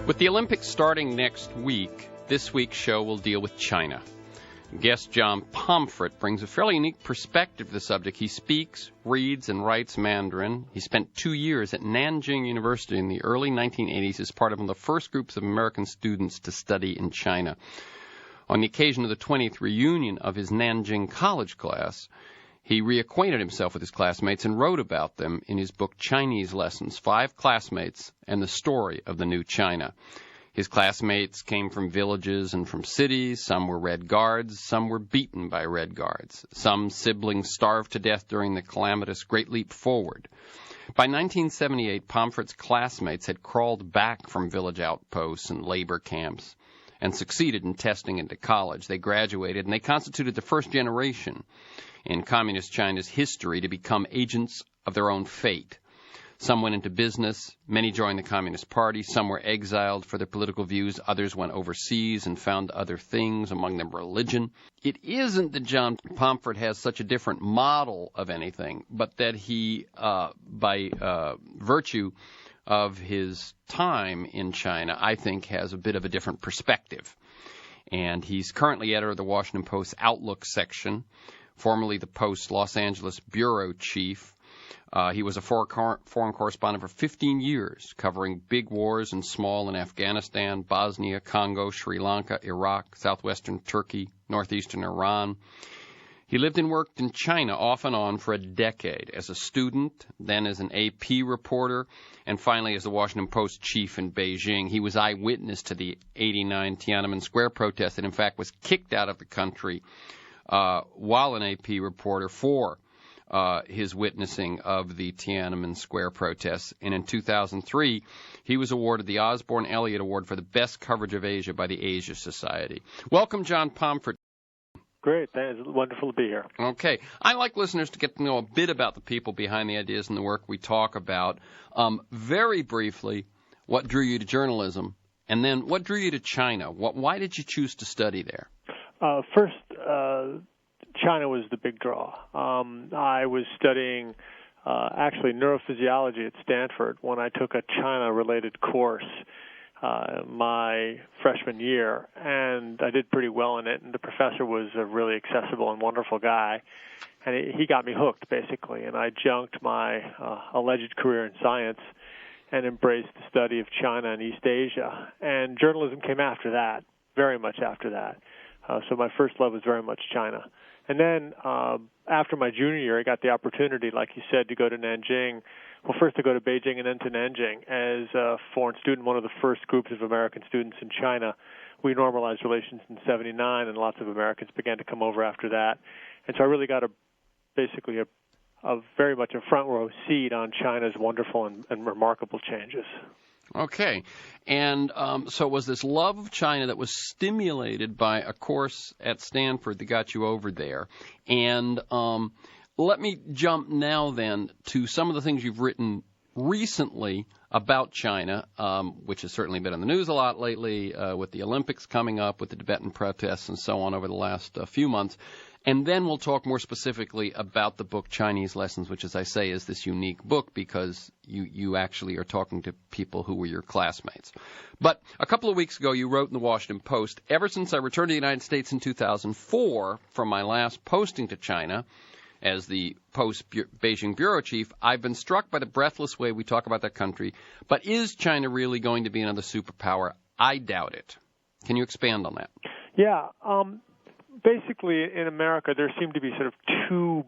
With the Olympics starting next week, this week's show will deal with China. Guest John Pomfret brings a fairly unique perspective to the subject. He speaks, reads, and writes Mandarin. He spent 2 years at Nanjing University in the early 1980s as part of one of the first groups of American students to study in China. On the occasion of the 20th reunion of his Nanjing college class, he reacquainted himself with his classmates and wrote about them in his book Chinese Lessons, 5 Classmates and the Story of the New China. His classmates came from villages and from cities. Some were Red Guards. Some were beaten by Red Guards. Some siblings starved to death during the calamitous Great Leap Forward. By 1978, Pomfret's classmates had crawled back from village outposts and labor camps and succeeded in testing into college. They graduated, and they constituted the first generation in Communist China's history to become agents of their own fate. Some went into business, many joined the Communist Party, some were exiled for their political views, others went overseas and found other things, among them religion. It isn't that John Pomfret has such a different model of anything, but that he, by virtue of his time in China, I think has a bit of a different perspective. And he's currently editor of the Washington Post Outlook section, formerly the Post's Los Angeles bureau chief. He was a foreign correspondent for 15 years, covering big wars and small in Afghanistan, Bosnia, Congo, Sri Lanka, Iraq, southwestern Turkey, northeastern Iran. He lived and worked in China off and on for a decade, as a student, then as an AP reporter, and finally as the Washington Post chief in Beijing. He was eyewitness to the '89 Tiananmen Square protest and, in fact, was kicked out of the country while an AP reporter for his witnessing of the Tiananmen Square protests. And in 2003, he was awarded the Osborne Elliot Award for the best coverage of Asia by the Asia Society. Welcome, John Pomfret. Great. It's wonderful to be here. Okay. I like listeners to get to know a bit about the people behind the ideas and the work we talk about. Very briefly, what drew you to journalism? And then what drew you to China? Why did you choose to study there? First, China was the big draw. I was studying actually neurophysiology at Stanford when I took a China-related course my freshman year, and I did pretty well in it, and the professor was a really accessible and wonderful guy, and he got me hooked, basically, and I junked my alleged career in science and embraced the study of China and East Asia, and journalism came after that, very much after that. So my first love was very much China. And then after my junior year, I got the opportunity, like you said, to go to Nanjing. Well, first to go to Beijing and then to Nanjing as a foreign student, one of the first groups of American students in China. We normalized relations in '79, and lots of Americans began to come over after that. And so I really got basically a very much a front row seat on China's wonderful and remarkable changes. Okay. And so it was this love of China that was stimulated by a course at Stanford that got you over there. And let me jump now then to some of the things you've written recently about China, which has certainly been in the news a lot lately, with the Olympics coming up, with the Tibetan protests and so on over the last few months. And then we'll talk more specifically about the book Chinese Lessons, which, as I say, is this unique book because you actually are talking to people who were your classmates. But a couple of weeks ago, you wrote in the Washington Post, ever since I returned to the United States in 2004 from my last posting to China as the Post Beijing bureau chief, I've been struck by the breathless way we talk about that country. But is China really going to be another superpower? I doubt it. Can you expand on that? Yeah. Basically, in America, there seem to be sort of two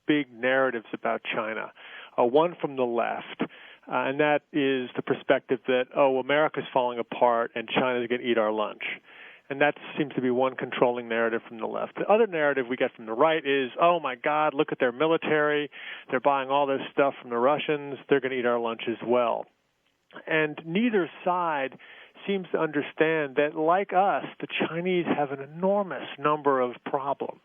big narratives about China. One from the left, and that is the perspective that, America's falling apart and China's going to eat our lunch. And that seems to be one controlling narrative from the left. The other narrative we get from the right is, oh, my God, look at their military. They're buying all this stuff from the Russians. They're going to eat our lunch as well. And neither side seems to understand that, like us, the Chinese have an enormous number of problems,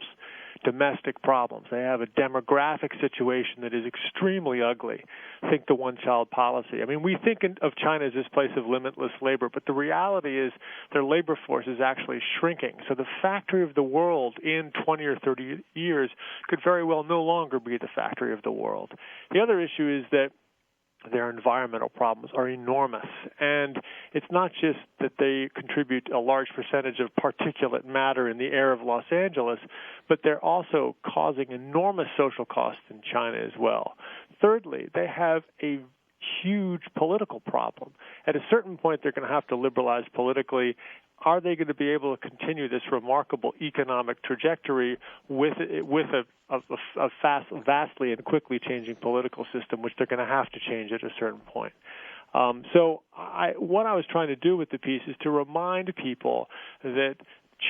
domestic problems. They have a demographic situation that is extremely ugly. Think the one-child policy. I mean, we think of China as this place of limitless labor, but the reality is their labor force is actually shrinking. So the factory of the world in 20 or 30 years could very well no longer be the factory of the world. The other issue is that their environmental problems are enormous. And it's not just that they contribute a large percentage of particulate matter in the air of Los Angeles, but they're also causing enormous social costs in China as well. Thirdly, they have a huge political problem. At a certain point, they're going to have to liberalize politically. Are they going to be able to continue this remarkable economic trajectory with a vastly and quickly changing political system, which they're going to have to change at a certain point? What I was trying to do with the piece is to remind people that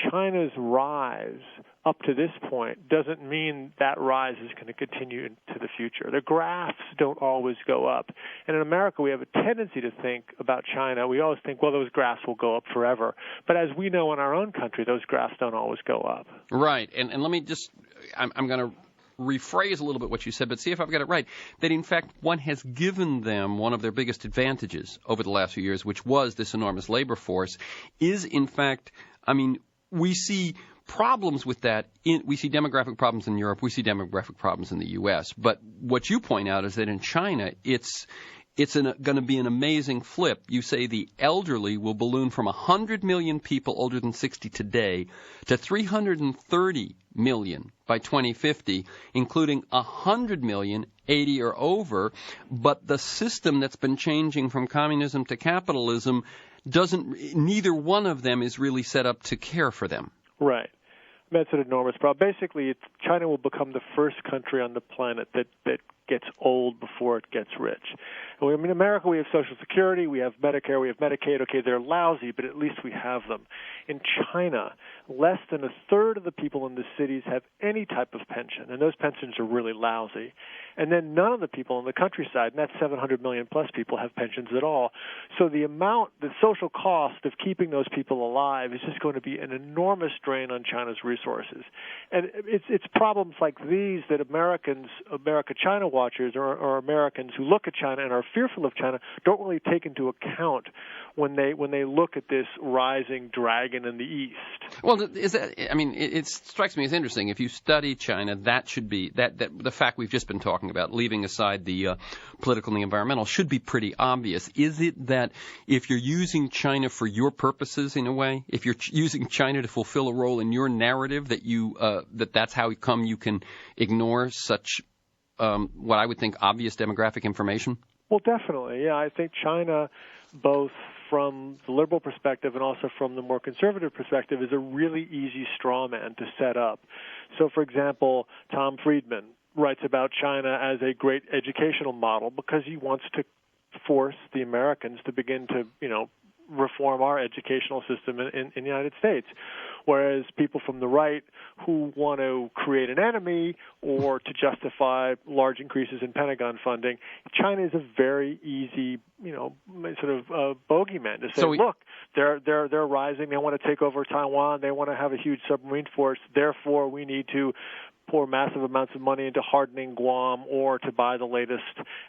China's rise up to this point doesn't mean that rise is going to continue into the future. The graphs don't always go up. And in America, we have a tendency to think about China. We always think, well, those graphs will go up forever. But as we know in our own country, those graphs don't always go up. Right. And let me just, I'm going to rephrase a little bit what you said, but see if I've got it right, that in fact one has given them one of their biggest advantages over the last few years, which was this enormous labor force, is in fact, we see problems with that. We see demographic problems in Europe. We see demographic problems in the U.S. But what you point out is that in China, it's going to be an amazing flip. You say the elderly will balloon from 100 million people older than 60 today to 330 million by 2050, including 100 million 80 or over. But the system that's been changing from communism to capitalism neither one of them is really set up to care for them. Right. That's an enormous problem. Basically, China will become the first country on the planet that gets old before it gets rich. In America, we have Social Security, we have Medicare, we have Medicaid. Okay, they're lousy, but at least we have them. In China, less than a third of the people in the cities have any type of pension, and those pensions are really lousy. And then none of the people in the countryside, and that's 700 million plus people, have pensions at all. So the social cost of keeping those people alive is just going to be an enormous drain on China's resources. And it's problems like these that America-China watchers or Americans who look at China and are fearful of China don't really take into account when they look at this rising dragon in the east. Well, it strikes me as interesting. If you study China, that should be that the fact we've just been talking about, leaving aside the political and the environmental, should be pretty obvious. Is it that if you're using China for your purposes in a way, if you're using China to fulfill a role in your narrative, that's how come you can ignore such what I would think obvious demographic information? Well, definitely. Yeah, I think China, both from the liberal perspective and also from the more conservative perspective, is a really easy straw man to set up. So, for example, Tom Friedman writes about China as a great educational model because he wants to force the Americans to begin to, reform our educational system in the United States. Whereas people from the right who want to create an enemy or to justify large increases in Pentagon funding, China is a very easy, bogeyman to say, look, they're rising, they want to take over Taiwan, they want to have a huge submarine force, therefore we need to pour massive amounts of money into hardening Guam or to buy the latest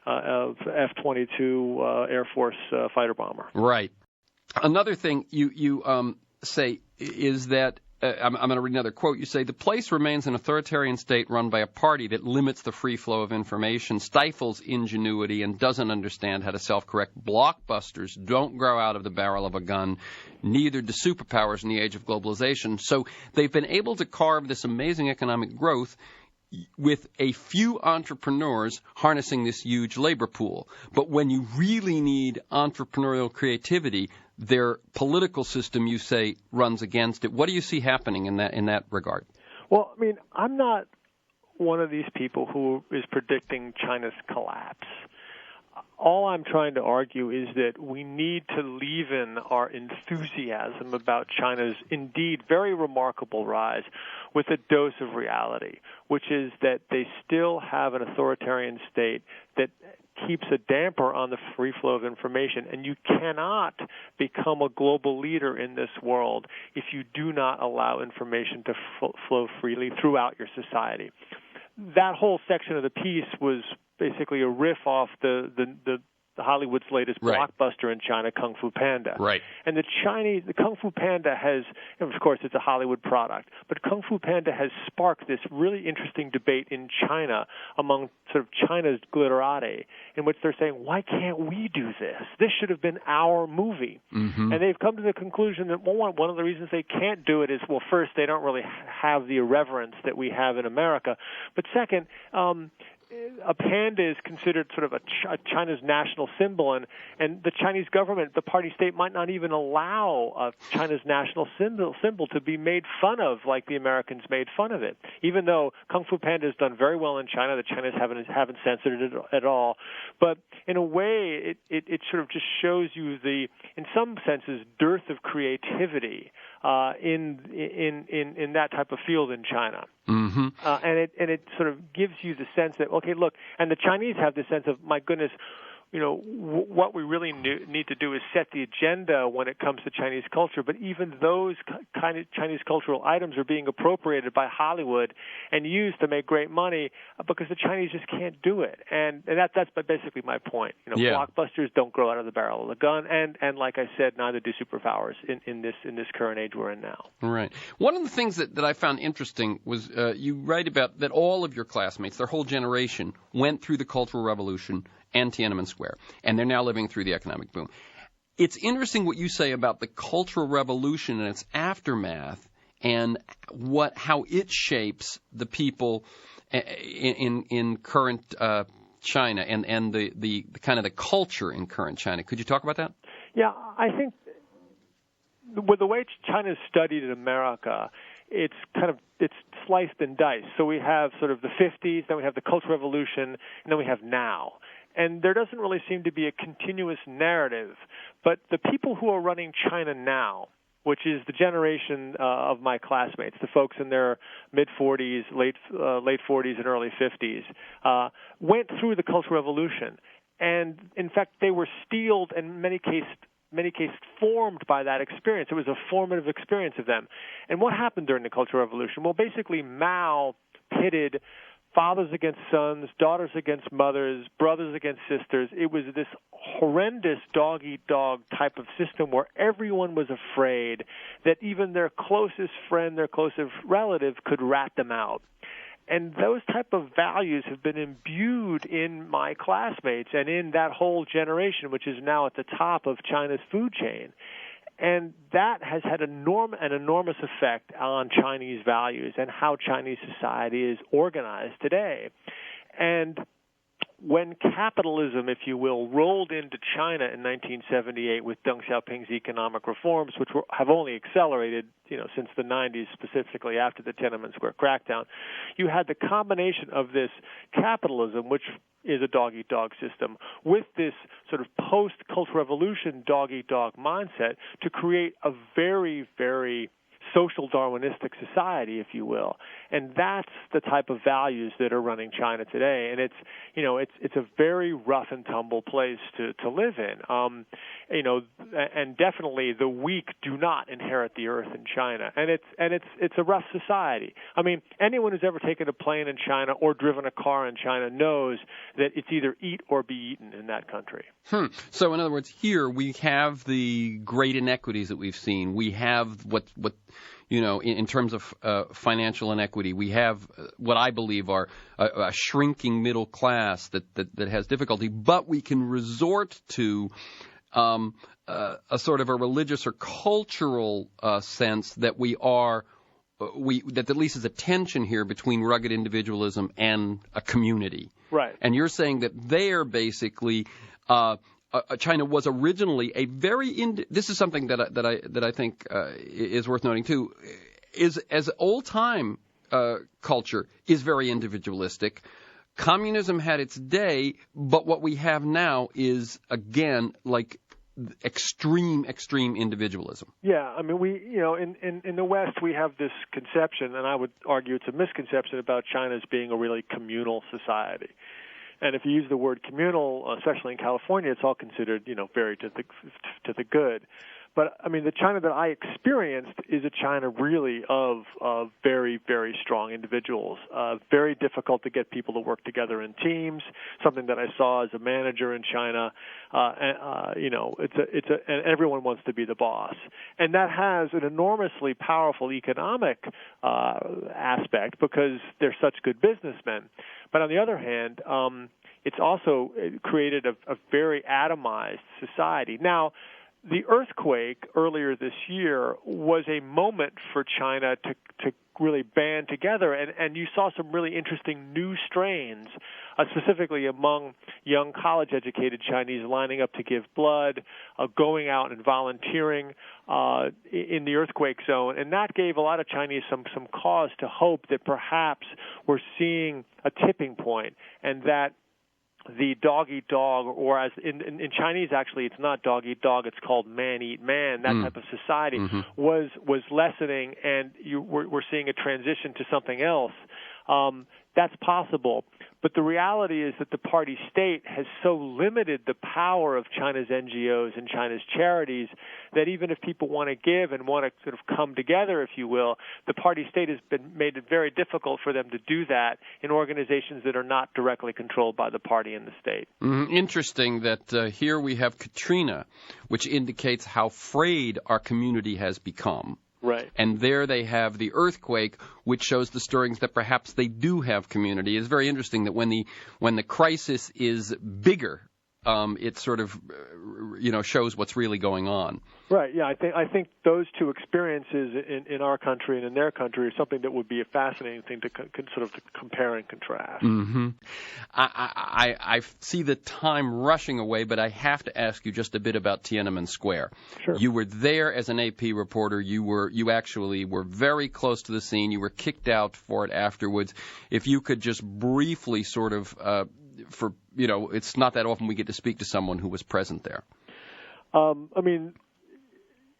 F-22 Air Force fighter bomber. Right. Another thing you say is that, I'm going to read another quote. You say, the place remains an authoritarian state run by a party that limits the free flow of information, stifles ingenuity, and doesn't understand how to self-correct. Blockbusters don't grow out of the barrel of a gun, neither do superpowers in the age of globalization. So they've been able to carve this amazing economic growth with a few entrepreneurs harnessing this huge labor pool. But when you really need entrepreneurial creativity, their political system, you say, runs against it. What do you see happening in that regard? Well, I'm not one of these people who is predicting China's collapse. All I'm trying to argue is that we need to leave in our enthusiasm about China's indeed very remarkable rise with a dose of reality, which is that they still have an authoritarian state that keeps a damper on the free flow of information. And you cannot become a global leader in this world if you do not allow information to flow freely throughout your society. That whole section of the piece was basically a riff off the Hollywood's latest blockbuster in China, Kung Fu Panda. Right. And the Kung Fu Panda has, of course, it's a Hollywood product, but Kung Fu Panda has sparked this really interesting debate in China among sort of China's glitterati, in which they're saying, why can't we do this? This should have been our movie. Mm-hmm. And they've come to the conclusion that one of the reasons they can't do it is, well, first, they don't really have the irreverence that we have in America, but second, a panda is considered sort of China's national symbol, and the Chinese government, the party state, might not even allow China's national symbol to be made fun of like the Americans made fun of it. Even though Kung Fu Panda has done very well in China, the Chinese haven't censored it at all. But in a way, it sort of just shows you the, in some senses, dearth of creativity in that type of field in China. Mm-hmm. And it sort of gives you the sense that, okay, look, and the Chinese have the sense of, my goodness, what we really need to do is set the agenda when it comes to Chinese culture. But even those kind of Chinese cultural items are being appropriated by Hollywood and used to make great money because the Chinese just can't do it. And that's basically my point. Blockbusters don't grow out of the barrel of the gun, and like I said, neither do superpowers in this current age we're in now. Right. One of the things that I found interesting was you write about that all of your classmates, their whole generation, went through the Cultural Revolution and Tiananmen Square, and they're now living through the economic boom. It's interesting what you say about the Cultural Revolution and its aftermath and how it shapes the people in current China and the kind of the culture in current China. Could you talk about that? Yeah, I think with the way China's studied in America, it's sliced and diced. So we have sort of the 50s, then we have the Cultural Revolution, and then we have now. And there doesn't really seem to be a continuous narrative. But the people who are running China now, which is the generation of my classmates, the folks in their mid-40s, late 40s, and early 50s, went through the Cultural Revolution. And, in fact, they were steeled and in many cases formed by that experience. It was a formative experience of them. And what happened during the Cultural Revolution? Well, basically Mao pitted fathers against sons, daughters against mothers, brothers against sisters. It was this horrendous dog-eat-dog type of system where everyone was afraid that even their closest friend, their closest relative could rat them out. And those type of values have been imbued in my classmates and in that whole generation, which is now at the top of China's food chain. And that has had an enormous effect on Chinese values and how Chinese society is organized today. And when capitalism, if you will, rolled into China in 1978 with Deng Xiaoping's economic reforms, which have only accelerated, since the 90s, specifically after the Tiananmen Square crackdown, you had the combination of this capitalism, which is a dog-eat-dog system, with this sort of post-Cultural Revolution dog-eat-dog mindset to create a very, very social Darwinistic society, if you will. And that's the type of values that are running China today. And it's a very rough and tumble place to live in. And definitely the weak do not inherit the earth in China. And it's a rough society. I mean, anyone who's ever taken a plane in China or driven a car in China knows that it's either eat or be eaten in that country. So in other words, here we have the great inequities that we've seen. We have what in terms of financial inequity, we have what I believe are a shrinking middle class that has difficulty, but we can resort to a sort of a religious or cultural sense that that at least is a tension here between rugged individualism and a community. Right. And you're saying that they're basically China was originally a very this is something that I think is worth noting too, is as old time culture is very individualistic. Communism had its day, but what we have now is again like extreme individualism. Yeah, I mean in the West we have this conception, and I would argue it's a misconception about China as being a really communal society. And if you use the word communal, especially in California, it's all considered, very to the good. But I mean, the China that I experienced is a China really of very, very strong individuals. Very difficult to get people to work together in teams. Something that I saw as a manager in China. And everyone wants to be the boss, and that has an enormously powerful economic aspect because they're such good businessmen. But on the other hand, it's also created a very atomized society. Now, the earthquake earlier this year was a moment for China to really band together, and you saw some really interesting new strains, specifically among young college-educated Chinese lining up to give blood, going out and volunteering in the earthquake zone, and that gave a lot of Chinese some cause to hope that perhaps we're seeing a tipping point, and that the dog-eat-dog, or as in Chinese, actually, it's not dog-eat-dog, it's called man-eat-man, that type of society, was lessening, and we're seeing a transition to something else. That's possible. But the reality is that the party state has so limited the power of China's NGOs and China's charities that even if people want to give and want to sort of come together, if you will, the party state has made it very difficult for them to do that in organizations that are not directly controlled by the party and the state. Interesting that here we have Katrina, which indicates how frayed our community has become. Right. And there they have the earthquake, which shows the stirrings that perhaps they do have community. It's very interesting that when the crisis is bigger, it sort of shows what's really going on. Right. Yeah. I think those two experiences in our country and in their country are something that would be a fascinating thing to sort of compare and contrast. Mm-hmm. I see the time rushing away, but I have to ask you just a bit about Tiananmen Square. Sure. You were there as an AP reporter. You actually were very close to the scene. You were kicked out for it afterwards. If you could just briefly sort of it's not that often we get to speak to someone who was present there.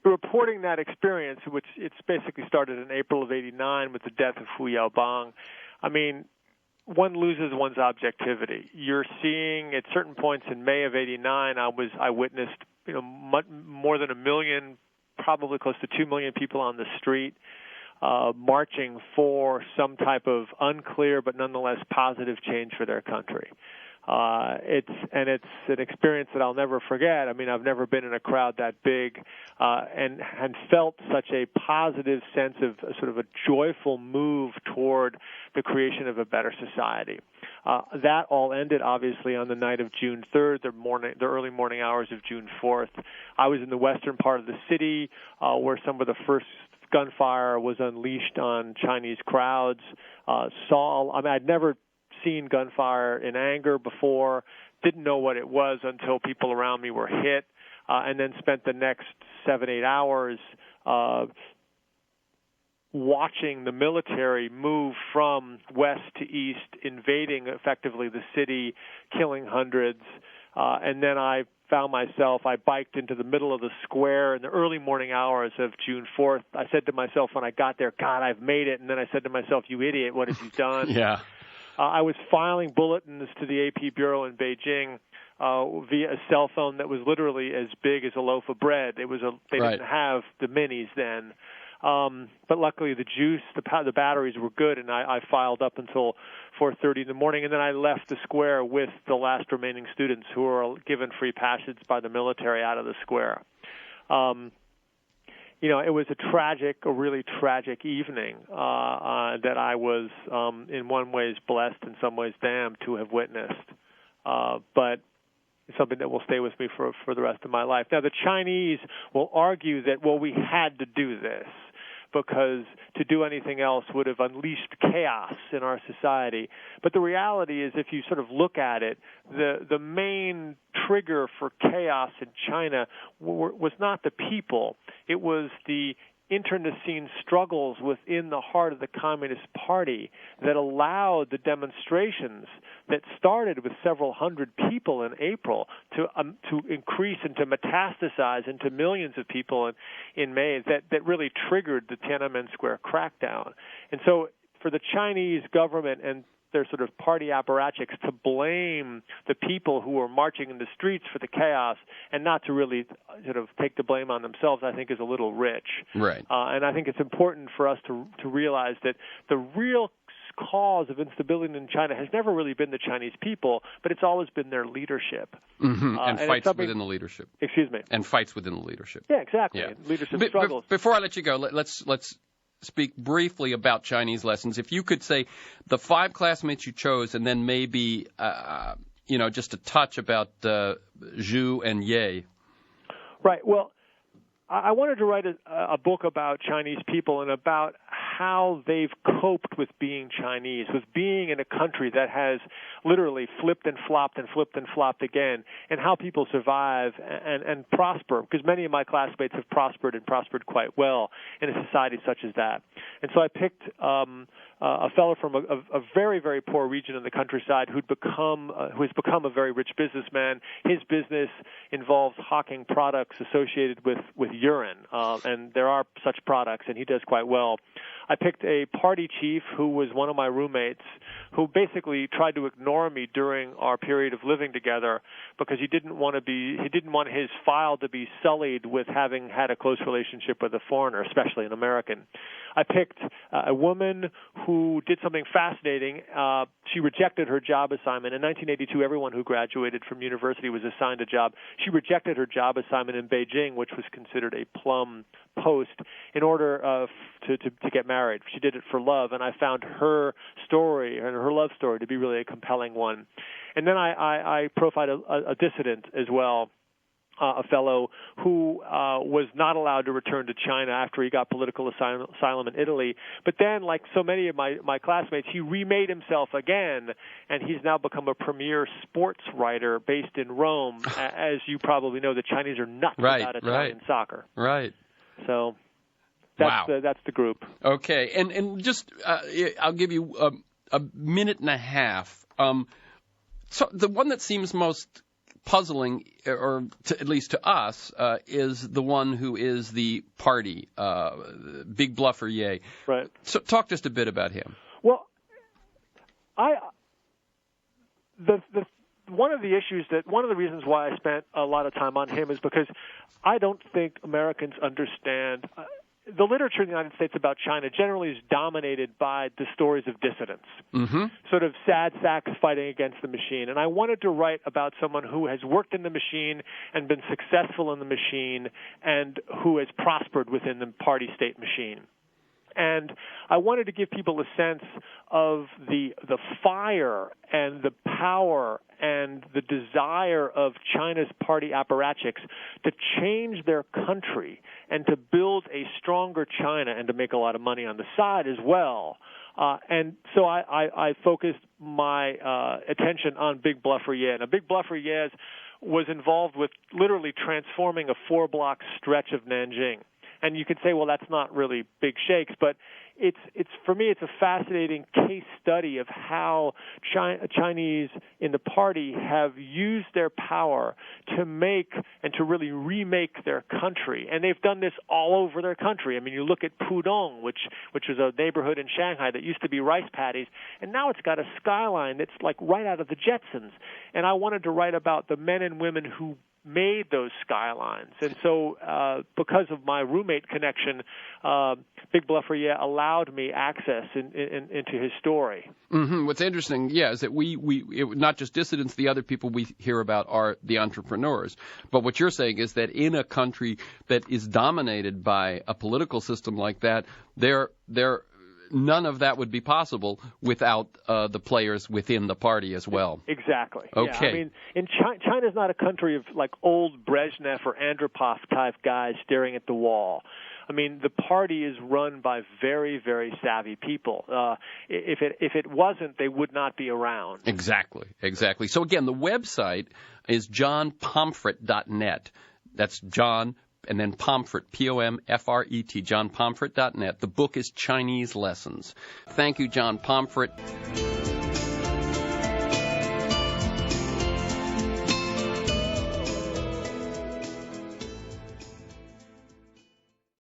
Reporting that experience, which it's basically started in April of '89 with the death of Hu Yaobang, one loses one's objectivity. You're seeing at certain points in May of '89, I witnessed more than 1 million, probably close to 2 million people on the street. Marching for some type of unclear but nonetheless positive change for their country. It's an experience that I'll never forget. I've never been in a crowd that big and felt such a positive sense of sort of a joyful move toward the creation of a better society. That all ended, obviously, on the night of June 3rd, the early morning hours of June 4th. I was in the western part of the city where some of the first gunfire was unleashed on Chinese crowds. I'd never seen gunfire in anger before, didn't know what it was until people around me were hit, and then spent the next 7-8 hours watching the military move from west to east, invading effectively the city, killing hundreds, and then I biked into the middle of the square in the early morning hours of June 4th. I said to myself when I got there, God, I've made it. And then I said to myself, you idiot, what have you done? Yeah. I was filing bulletins to the AP bureau in Beijing via a cell phone that was literally as big as a loaf of bread. They didn't have the minis then. But luckily the batteries were good, and I filed up until 4:30 in the morning, and then I left the square with the last remaining students who were given free passage by the military out of the square. It was a really tragic evening that I was in one ways blessed, in some ways damned to have witnessed. But it's something that will stay with me for the rest of my life. Now, the Chinese will argue that, we had to do this because to do anything else would have unleashed chaos in our society. But the reality is, if you sort of look at it, the main trigger for chaos in China was not the people. It was the internecine struggles within the heart of the Communist Party that allowed the demonstrations that started with several hundred people in April to increase and to metastasize into millions of people in May that really triggered the Tiananmen Square crackdown. And so for the Chinese government and their sort of party apparatchiks to blame the people who are marching in the streets for the chaos and not to really sort of take the blame on themselves, I think is a little rich. Right. And I think it's important for us to realize that the real cause of instability in China has never really been the Chinese people, but it's always been their leadership. And fights within the leadership. Excuse me. And fights within the leadership. Yeah, exactly. Yeah. Leadership struggles. Before I let you go, let's speak briefly about Chinese lessons. If you could say the 5 classmates you chose, and then maybe just a touch about Zhu and Ye. Right. Well, I wanted to write a book about Chinese people and about how they've coped with being Chinese, with being in a country that has literally flipped and flopped and flipped and flopped again, and how people survive and prosper, because many of my classmates have prospered and prospered quite well in a society such as that. And so I picked a fellow from a very, very poor region in the countryside who has become a very rich businessman. His business involves hawking products associated with urine, and there are such products, and he does quite well. I picked a party chief who was one of my roommates, who basically tried to ignore me during our period of living together because he didn't want his file to be sullied with having had a close relationship with a foreigner, especially an American. I picked a woman who did something fascinating. She rejected her job assignment. In 1982, everyone who graduated from university was assigned a job. She rejected her job assignment in Beijing, which was considered a plum post, in order to get married. She did it for love, and I found her story and her love story to be really a compelling one. And then I profiled a dissident as well, a fellow who was not allowed to return to China after he got political asylum in Italy. But then, like so many of my classmates, he remade himself again, and he's now become a premier sports writer based in Rome. As you probably know, the Chinese are nuts about Italian soccer. Right. So that's the group. Okay, and just I'll give you a minute and a half. So the one that seems most puzzling, or at least to us, is the one who is the party, Big Bluffer Ye. Right. So talk just a bit about him. Well, one of the reasons why I spent a lot of time on him is because I don't think Americans understand. The literature in the United States about China generally is dominated by the stories of dissidents, sort of sad sacks fighting against the machine. And I wanted to write about someone who has worked in the machine and been successful in the machine and who has prospered within the party-state machine. And I wanted to give people a sense of the fire and the power and the desire of China's party apparatchiks to change their country and to build a stronger China and to make a lot of money on the side as well. And so I focused my attention on Big Bluffer Ye. Now, Big Bluffer Ye was involved with literally transforming a 4-block stretch of Nanjing. And you could say, well, that's not really big shakes, but it's for me, it's a fascinating case study of how Chinese in the party have used their power to make and to really remake their country. And they've done this all over their country. I mean, you look at Pudong, which is a neighborhood in Shanghai that used to be rice paddies, and now it's got a skyline that's like right out of the Jetsons. And I wanted to write about the men and women who made those skylines. And so because of my roommate connection, Big Bluffer Ye allowed me access into his story. What's interesting, is that we not just dissidents, the other people we hear about are the entrepreneurs. But what you're saying is that in a country that is dominated by a political system like that, none of that would be possible without the players within the party as well. Exactly. Okay. Yeah, I mean, China's not a country of like old Brezhnev or Andropov type guys staring at the wall. I mean, the party is run by very, very savvy people. If it wasn't, they would not be around. Exactly. So again, the website is johnpomfret.net. That's John and then Pomfret, Pomfret, johnpomfret.net. The book is Chinese Lessons. Thank you, John Pomfret.